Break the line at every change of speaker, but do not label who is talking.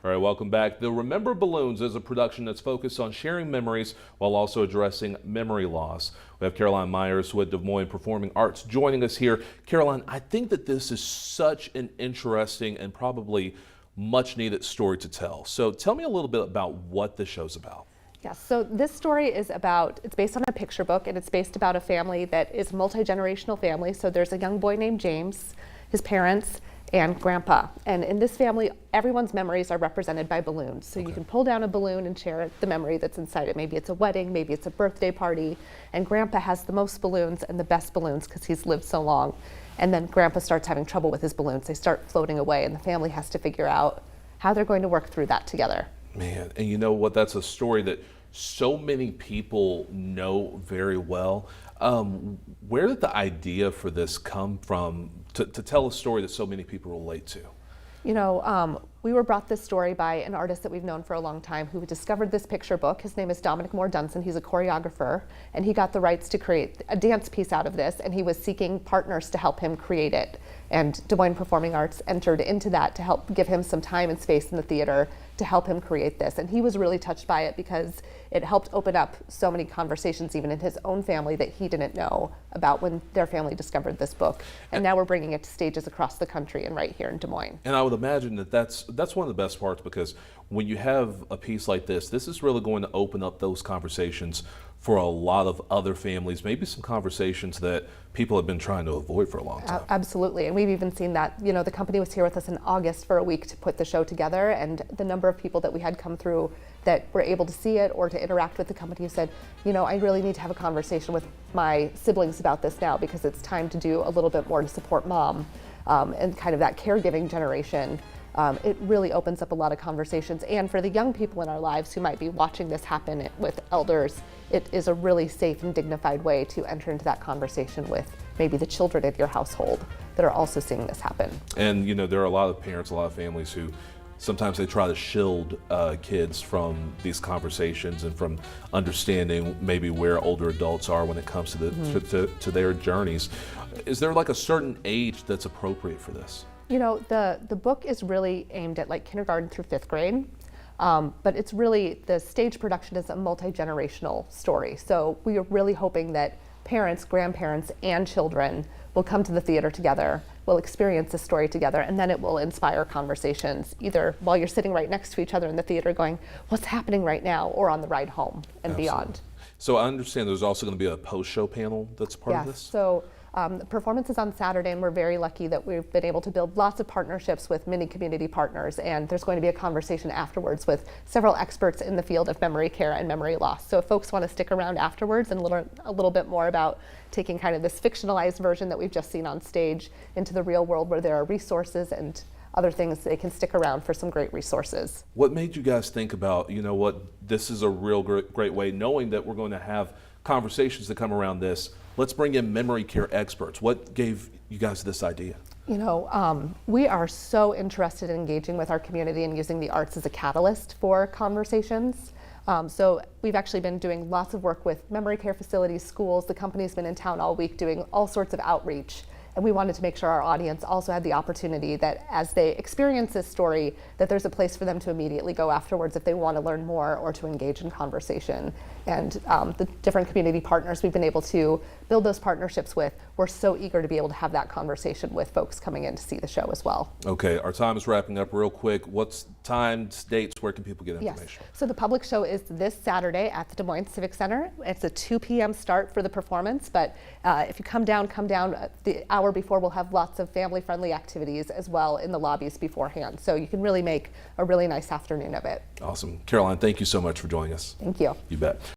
All right, welcome back. The Remember Balloons is a production that's focused on sharing memories while also addressing memory loss. We have Caroline Myers with Des Moines Performing Arts joining us here. Caroline, I think that this is such an interesting and probably much needed story to tell. So tell me a little bit about what the show's about.
Yes, so this story is it's based on a picture book, and it's based about a family that is a multi-generational family. So there's a young boy named James, his parents, and grandpa. And in this family, everyone's memories are represented by balloons. So you can pull down a balloon and share the memory that's inside it. Maybe it's a wedding, maybe it's a birthday party. And grandpa has the most balloons and the best balloons because he's lived so long. And then grandpa starts having trouble with his balloons. They start floating away, and the family has to figure out how they're going to work through that together.
Man, and you know what? That's a story that so many people know very well. Where did the idea for this come from to tell a story that so many people relate to?
You know, we were brought this story by an artist that we've known for a long time who discovered this picture book. His name is Dominic Moore Dunson. He's a choreographer, and he got the rights to create a dance piece out of this, and he was seeking partners to help him create it. And Des Moines Performing Arts entered into that to help give him some time and space in the theater to help him create this. And he was really touched by it because it helped open up so many conversations even in his own family that he didn't know about when their family discovered this book. And now we're bringing it to stages across the country and right here in Des Moines.
And I would imagine that that's one of the best parts, because when you have a piece like this is really going to open up those conversations for a lot of other families, maybe some conversations that people have been trying to avoid for a long time.
Absolutely, and we've even seen that, you know, the company was here with us in August for a week to put the show together, and the number of people that we had come through that were able to see it or to interact with the company who said, you know, I really need to have a conversation with my siblings about this now because it's time to do a little bit more to support mom and kind of that caregiving generation. It really opens up a lot of conversations, and for the young people in our lives who might be watching this happen with elders, it is a really safe and dignified way to enter into that conversation with maybe the children in your household that are also seeing this happen.
And you know, there are a lot of parents, a lot of families who sometimes they try to shield kids from these conversations and from understanding maybe where older adults are when it comes to to their journeys. Is there like a certain age that's appropriate for this?
You know, the book is really aimed at like kindergarten through 5th grade, but it's really, the stage production is a multi-generational story. So we are really hoping that parents, grandparents, and children will come to the theater together, will experience this story together, and then it will inspire conversations, either while you're sitting right next to each other in the theater going, what's happening right now, or on the ride home and beyond.
So I understand there's also going to be a post-show panel that's part of this?
So the performance is on Saturday, and we're very lucky that we've been able to build lots of partnerships with many community partners, and there's going to be a conversation afterwards with several experts in the field of memory care and memory loss. So if folks want to stick around afterwards and learn a little bit more about taking kind of this fictionalized version that we've just seen on stage into the real world where there are resources and other things, they can stick around for some great resources.
What made you guys think about, you know what, this is a real great way, knowing that we're going to have conversations that come around this, let's bring in memory care experts. What gave you guys this idea?
You know, we are so interested in engaging with our community and using the arts as a catalyst for conversations. So we've actually been doing lots of work with memory care facilities, schools. The company's been in town all week doing all sorts of outreach. And we wanted to make sure our audience also had the opportunity that as they experience this story, that there's a place for them to immediately go afterwards if they want to learn more or to engage in conversation. And the different community partners we've been able to build those partnerships with, we're so eager to be able to have that conversation with folks coming in to see the show as well.
Okay, our time is wrapping up real quick. What's times, dates, where can people get information?
Yes. So the public show is this Saturday at the Des Moines Civic Center. It's a 2 p.m. start for the performance, but if you come down. The hour before we'll have lots of family-friendly activities as well in the lobbies beforehand. So you can really make a really nice afternoon of it.
Awesome. Caroline, thank you so much for joining us.
Thank you.
You bet.